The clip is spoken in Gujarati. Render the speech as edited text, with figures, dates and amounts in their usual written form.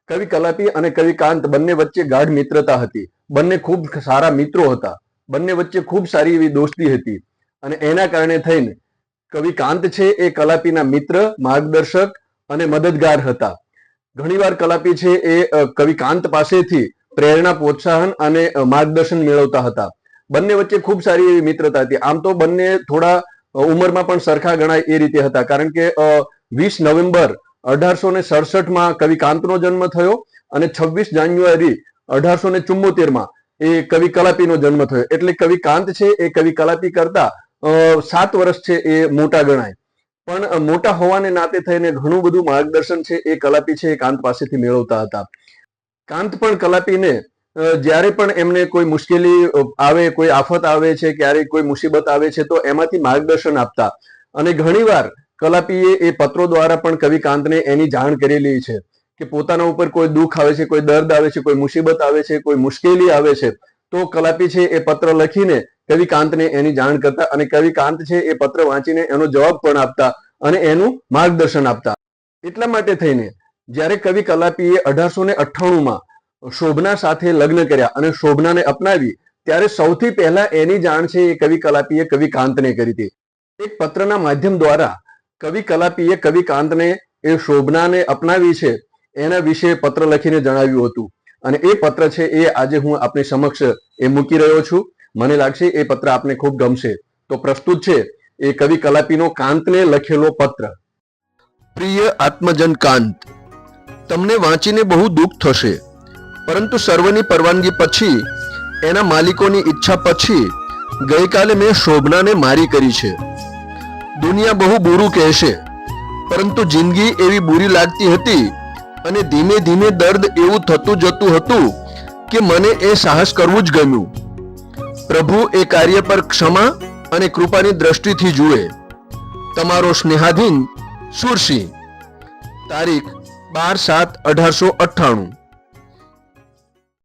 કવિ કલાપી અને કવિ કાંત બંને વચ્ચે ગાઢ મિત્રતા હતી. બંને ખૂબ સારા મિત્રો હતા. બંને વચ્ચે ખૂબ સારી એવી દોસ્તી હતી અને એના કારણે થઈને કવિ કાંત છે એ કલાપીના મિત્ર, માર્ગદર્શક અને મદદગાર હતા. ઘણીવાર કલાપી છે એ કવિ કાંત પાસેથી પ્રેરણા, પ્રોત્સાહન અને માર્ગદર્શન મેળવતા હતા. બંને વચ્ચે ખૂબ સારી એવી મિત્રતા હતી. આમ તો બંને થોડા ઉંમરમાં પણ સરખા ગણાય એ રીતે હતા, કારણ કે 20 નવેમ્બર 1867 કવિ કાંતનો જન્મ થયો અને 26 જાન્યુઆરી 1874 એ કવિ કલાપીનો જન્મ થયો. એટલે કવિ કાંત છે એ કવિ કલાપી કરતા 7 વર્ષ છે એ મોટા ગણાય. પણ મોટા હોવાને નાતે થઈને ઘણું બધું માર્ગદર્શન છે એ કલાપી છે એ કાંત પાસેથી મેળવતા હતા. કાંત પણ કલાપીને જ્યારે પણ એમને કોઈ મુશ્કેલી આવે, કોઈ આફત આવે છે, ક્યારેક કોઈ મુસીબત આવે છે તો એમાંથી માર્ગદર્શન આપતા. અને ઘણીવાર કલાપીએ એ પત્રો દ્વારા પણ કવિ કાંતને એની જાણ કરેલી છે કે પોતાના ઉપર કોઈ દુઃખ આવે છે, કોઈ દર્દ આવે છે, કોઈ મુસીબત આવે છે, કોઈ મુશ્કેલી આવે છે તો કલાપી છે એ પત્ર લખીને કવિ કાંતને એની જાણ કરતા અને કવિ કાંત છે એ પત્ર વાંચીને એનો જવાબ પણ આપતા અને એનું માર્ગદર્શન આપતા. એટલા માટે થઈને જ્યારે કવિ કલાપીએ 1898 શોભના સાથે લગ્ન કર્યા અને શોભનાને અપનાવી, ત્યારે સૌથી પહેલા એની જાણ છે એ કવિ કલાપીએ કવિ કાંતને કરી હતી. એક પત્રના માધ્યમ દ્વારા કવિ કલાપીએ કવિ કાંતને એ શોભનાને અપનાવી છે એના વિશે પત્ર લખીને જણાવ્યું હતું અને એ પત્ર છે એ આજે હું આપની સમક્ષ એ મૂકી રહ્યો છું. મને લાગશે એ પત્ર આપને ખૂબ ગમશે. તો પ્રસ્તુત છે એ કવિ કલાપીનો કાંતને લખેલો પત્ર. પ્રિય આત્મજન કાંત, તમને વાંચીને બહુ દુઃખ થશે, પરંતુ સર્વની પરવાનગી પછી, એના માલિકોની ઈચ્છા પછી ગઈકાલે મેં શોભનાને મારી કરી છે. દુનિયા બહુ બુરું કહેશે, પરંતુ જિંદગી એવી બુરી લાગતી હતી અને ધીમે ધીમે દર્દ એવું થતું જતું હતું કે મને એ સાહસ કરવું જ ગમ્યું. પ્રભુ એ કાર્ય પર ક્ષમા અને કૃપાની દ્રષ્ટિથી જુએ. તમારો સ્નેહાધીન સુરસિંહ. તારીખ 12/7/1898.